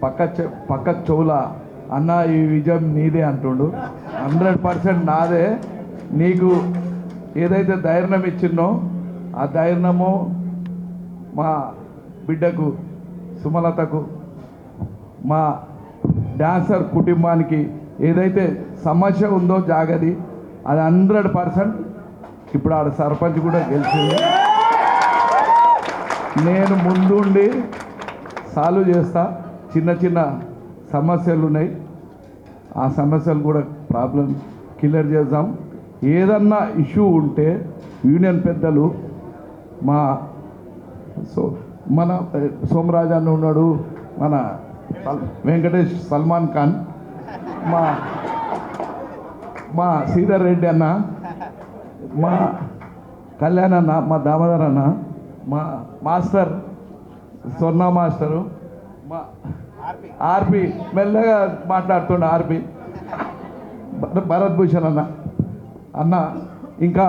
పక్క చెవుల అన్న ఈ విజయం నీదే అంటుండు. 100% నాదే. నీకు ఏదైతే ధైర్యం ఇచ్చిందో ఆ ధైర్యము మా బిడ్డకు సుమలతకు మా డాన్సర్ కుటుంబానికి ఏదైతే సమస్య ఉందో జాగది అది 100%. ఇప్పుడు ఆడ సర్పంచ్ కూడా గెలిచింది. నేను ముందుండి సాల్వ్ చేస్తా. చిన్న చిన్న సమస్యలు ఉన్నాయి, ఆ సమస్యలు కూడా ప్రాబ్లం క్లియర్ చేద్దాం. ఏదన్నా ఇష్యూ ఉంటే యూనియన్ పెద్దలు మన సోమరాజు అన్న ఉన్నాడు, మన వెంకటేష్ సల్మాన్ ఖాన్, మా శ్రీధర్ రెడ్డి అన్న, మా కళ్యాణ్ అన్న, మా దామోదర్ అన్న, మా మాస్టర్ స్వర్ణ మాస్టరు, మా ఆర్పి మెల్లగా మాట్లాడుతుండ ఆర్పి భరత్ భూషణ్ అన్న, ఇంకా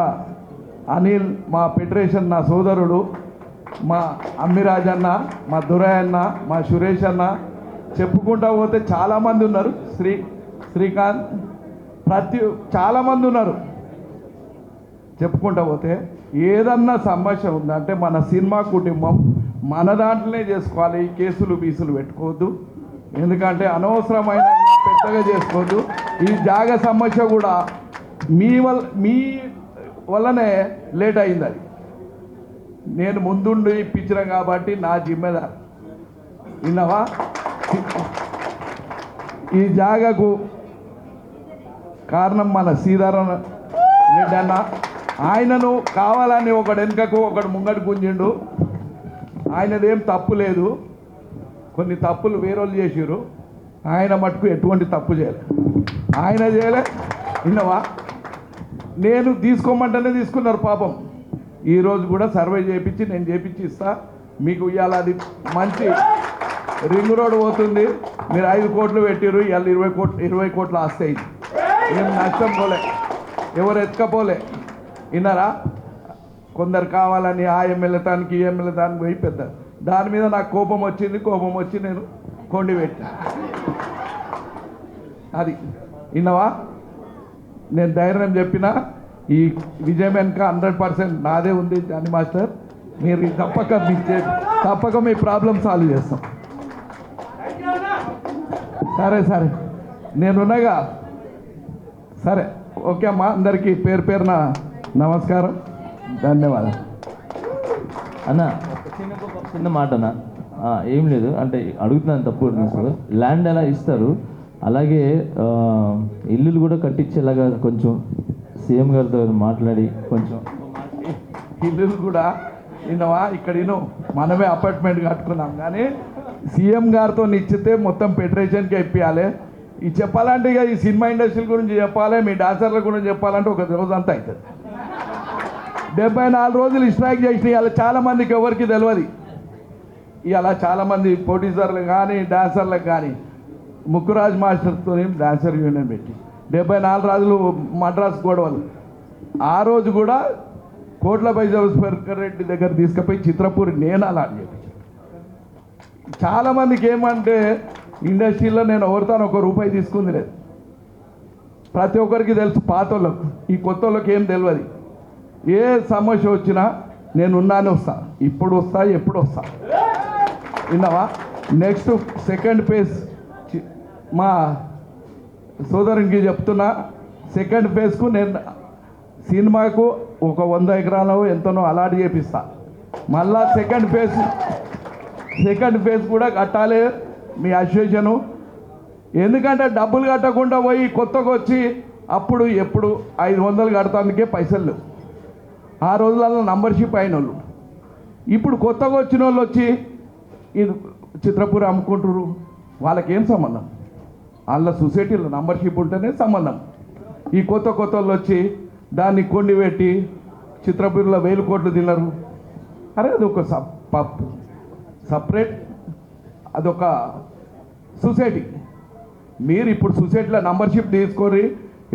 అనిల్ మా ఫెడరేషన్ నా సోదరుడు, మా అమ్మిరాజ్ అన్న, మా దురయ్ అన్న, మా సురేష్ అన్న, చెప్పుకుంటా పోతే చాలామంది ఉన్నారు. శ్రీకాంత్ చాలామంది ఉన్నారు. చెప్పుకుంటా పోతే ఏదన్నా సమస్య ఉందంటే మన సినిమా కుటుంబం మన దాంట్లోనే చేసుకోవాలి. కేసులు బీసులు పెట్టుకోవద్దు, ఎందుకంటే అనవసరమైన పెద్దగా చేసుకోవద్దు. ఈ జాగ సమస్య కూడా మీ వల్లనే లేట్ అయింది. అది నేను ముందుండి ఇప్పించిన కాబట్టి నా జిమ్మెదారు. విన్నావా? ఈ జాగకు కారణం మన శ్రీధరన్ రెడ్డి అన్న. ఆయనను కావాలని ఒకడు వెనుకకు ఒకడు ముంగడు గుంజిండు. ఆయనదేం తప్పు లేదు, కొన్ని తప్పులు వేరేళ్ళు చేసిరు. ఆయన మటుకు ఎటువంటి తప్పు చేయలే, ఆయన చేయలే. విన్నవా? నేను తీసుకోమంటేనే తీసుకున్నారు పాపం. ఈరోజు కూడా సర్వే చేయించి నేను చేయించి ఇస్తా మీకు. ఇవాళ అది మంచి రింగ్ రోడ్ పోతుంది. మీరు 5 కోట్లు పెట్టిరు, ఇవాళ 20 కోట్లు ఆస్తి అయింది. ఏం నష్టం పోలే, ఎవరు ఎత్తుకపోలే. విన్నారా? కొందరు కావాలని ఆ ఎమ్మెల్యేతానికి ఈ ఎమ్మెల్యేతానికి పోయి పెద్ద దాని మీద నాకు కోపం వచ్చి నేను కొండి పెట్టా. అది విన్నావా? నేను ధైర్యం చెప్పిన ఈ విజయం వెనుక 100% నాదే ఉంది. జానీ మాస్టర్, మీరు తప్పక మీ ప్రాబ్లం సాల్వ్ చేస్తాం. సరే నేనున్నాగా. సరే, ఓకే అమ్మా. అందరికీ పేరున నమస్కారం, ధన్యవాదాలు. అన్న చిన్న మాట అన్న, ఏం లేదు అంటే అడుగుతున్నాను, తప్పు సార్. ల్యాండ్ ఎలా ఇస్తారు, అలాగే ఇల్లులు కూడా కట్టించేలాగా కొంచెం సీఎం గారితో మాట్లాడి కొంచెం ఇల్లులు కూడా విన్నావా? ఇక్కడ మనమే అపార్ట్మెంట్ కట్టుకున్నాం, కానీ సీఎం గారితో నిచ్చితే మొత్తం ఫెడరేషన్కి ఇప్పించాలి. ఇది చెప్పాలంటే ఇక ఈ సినిమా ఇండస్ట్రీ గురించి చెప్పాలి, మీ డాన్సర్ల గురించి చెప్పాలంటే ఒక రోజంతా అవుతుంది. 74 రోజులు స్ట్రైక్ చేసిన ఇవాళ చాలామందికి ఎవరికి తెలియదు. ఇవాళ చాలామంది ప్రొడ్యూసర్లు కానీ డాన్సర్లకు కానీ ముక్కురాజ్ మాస్టర్తో డాన్సర్ యూనియన్ పెట్టి 74 రోజులు మద్రాస్ గొడవలు. ఆ రోజు కూడా కోట్లపై జవస్కర్ రెడ్డి దగ్గర తీసుకుపోయి చిత్రపూరి నేను అలా అని చెప్పి. చాలామందికి ఏమంటే ఇండస్ట్రీలో నేను ఎవరితాను ₹1 తీసుకుంది లేదు. ప్రతి ఒక్కరికి తెలుసు, పాత వాళ్ళకు. ఈ కొత్త వాళ్ళకి ఏం తెలియదు. ఏ సమస్య వచ్చినా నేను ఉన్నానే వస్తా, ఇప్పుడు వస్తా, ఎప్పుడు వస్తా. విన్నావా? నెక్స్ట్ సెకండ్ ఫేజ్ మా సోదరునికి చెప్తున్నా. సెకండ్ ఫేజ్కు నేను సినిమాకు ఒక 100 ఎకరాలు ఎంతనో అలాట్ చేపిస్తా. మళ్ళా సెకండ్ ఫేజ్ కూడా కట్టాలి మీ అసోసియేషను. ఎందుకంటే డబ్బులు కట్టకుండా పోయి కొత్తగా వచ్చి అప్పుడు ఎప్పుడు 500 కడతానికే పైసలు లేవు. ఆ రోజులలో నంబర్షిప్ అయిన వాళ్ళు. ఇప్పుడు కొత్తగా వచ్చిన వాళ్ళు వచ్చి ఇది చిత్రపూరి అమ్ముకుంటారు. వాళ్ళకేం సంబంధం? వాళ్ళ సొసైటీలో నంబర్షిప్ ఉంటేనే సంబంధం. ఈ కొత్త వాళ్ళు వచ్చి దాన్ని కొండి పెట్టి చిత్రపూరిలో 1000 కోట్లు తిన్నారు. అరే అదొక సపరేట్, అదొక సొసైటీ. మీరు ఇప్పుడు సొసైటీలో నంబర్షిప్ తీసుకొని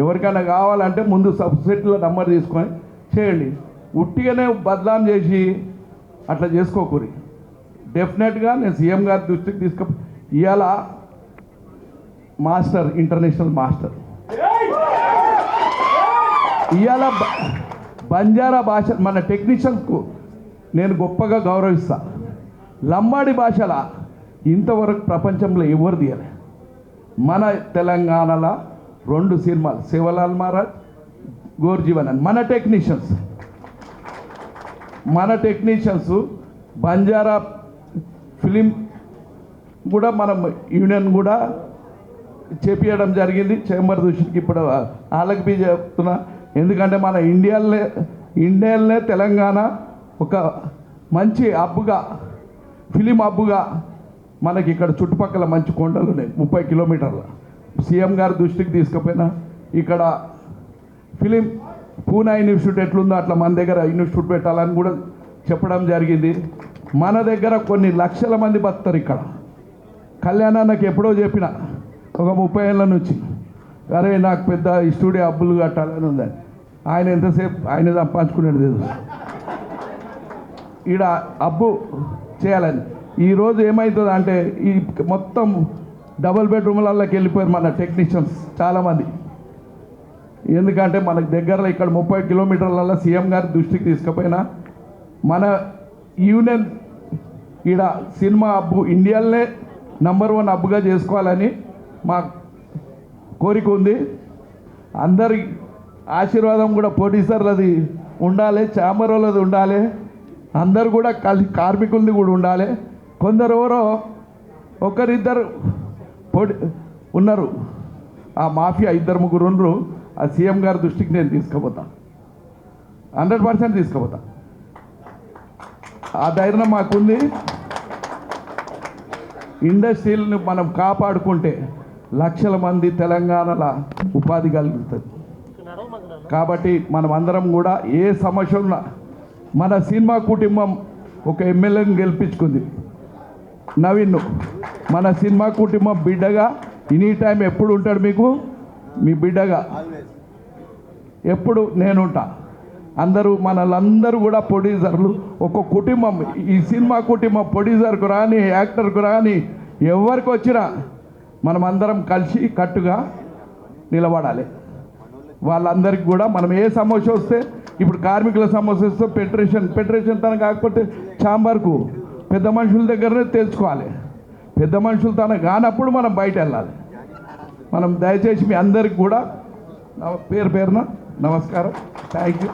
ఎవరికైనా కావాలంటే ముందు సొసైటీలో నంబర్ తీసుకొని చేయండి. ఉట్టిగానే బదలాం చేసి అట్లా చేసుకోకూరి. డెఫినెట్గా నేను సీఎం గారి దృష్టికి ఇవాళ మాస్టర్, ఇంటర్నేషనల్ మాస్టర్. ఇవాళ బంజారా భాష మన టెక్నీషియన్కు నేను గొప్పగా గౌరవిస్తా. లంబాడి భాషల ఇంతవరకు ప్రపంచంలో ఎవరు తీయలే. మన తెలంగాణలో 2 సినిమాలు, శివలాల్ మహారాజ్, గోర్జీవన్ అని మన టెక్నీషియన్స్ బంజారా ఫిలిం కూడా మనం యూనియన్ కూడా చేపించడం జరిగింది. చేంబర్ దృష్టికి ఇప్పుడు వాళ్ళకి బి చెప్తున్నా. ఎందుకంటే మన ఇండియాలోనే తెలంగాణ ఒక మంచి హబ్బుగా, ఫిలిం హబ్బుగా మనకి ఇక్కడ చుట్టుపక్కల మంచి కొండలు ఉన్నాయి 30 కిలోమీటర్ల. సీఎం గారి దృష్టికి తీసుకుపోయినా ఇక్కడ ఫిలిం పూనా ఇన్స్టిట్యూట్ ఎట్లుందో అట్లా మన దగ్గర ఇన్స్టిట్యూట్ పెట్టాలని కూడా చెప్పడం జరిగింది. మన దగ్గర కొన్ని లక్షల మంది బతుకుతారు ఇక్కడ. కళ్యాణానికి ఎప్పుడో చెప్పిన ఒక 30 ఏళ్ళ నుంచి, అరే నాకు పెద్ద స్టూడియో హబ్బులు కట్టాలని ఉందని. ఆయన ఎంతసేపు ఆయన సంపాదించుకునేది లేదు. ఈడ హబ్బు చేయాలని. ఈరోజు ఏమవుతుంది అంటే ఈ మొత్తం డబుల్ బెడ్రూమ్లకి వెళ్ళిపోయారు మన టెక్నీషియన్స్ చాలామంది. ఎందుకంటే మనకు దగ్గరలో ఇక్కడ 30 కిలోమీటర్లలో సీఎం గారి దృష్టికి తీసుకుపోయినా మన యూనియన్ ఈడ సినిమా హబ్బు ఇండియాలోనే నంబర్ 1 హబ్బుగా చేసుకోవాలని మా కోరిక ఉంది. అందరి ఆశీర్వాదం కూడా ప్రొడ్యూసర్లది ఉండాలి, ఛాంబర్ వాళ్ళది ఉండాలి, అందరు కూడా కార్మికులది కూడా ఉండాలి. కొందరు ఎవరో ఒకరిద్దరు ఉన్నారు, ఆ మాఫియా 2-3 ఉన్నారు. ఆ సీఎం గారి దృష్టికి నేను తీసుకుపోతా, 100% తీసుకుపోతా. ఆ ధైర్యం మాకుంది. ఇండస్ట్రీలను మనం కాపాడుకుంటే లక్షల మంది తెలంగాణలో ఉపాధి కలుగుతుంది. కాబట్టి మనం అందరం కూడా ఏ సమస్య ఉన్నా, మన సినిమా కుటుంబం ఒక ఎమ్మెల్యేని గెలిపించుకుంది, నవీన్ను. మన సినిమా కుటుంబం బిడ్డగా ఎనీ టైం ఎప్పుడు ఉంటాడు మీకు, మీ బిడ్డగా ఎప్పుడు నేనుంటా. మనలందరూ కూడా ప్రొడ్యూసర్లు, ఒక కుటుంబం. ఈ సినిమా కుటుంబం ప్రొడ్యూసర్కు రాని, యాక్టర్కు రాని, ఎవరికి వచ్చినా మనం అందరం కలిసి కట్టుగా నిలబడాలి. వాళ్ళందరికీ కూడా మనం ఏ సమస్య వస్తే, ఇప్పుడు కార్మికుల సమస్య వస్తే ఫెడరేషన్ తన కాకపోతే ఛాంబర్కు పెద్ద మనుషుల దగ్గరనే తెలుసుకోవాలి. పెద్ద మనుషులు తన కానప్పుడు మనం బయట వెళ్ళాలి. మనం దయచేసి మీ అందరికి కూడా పేరున నమస్కారం. Thank you.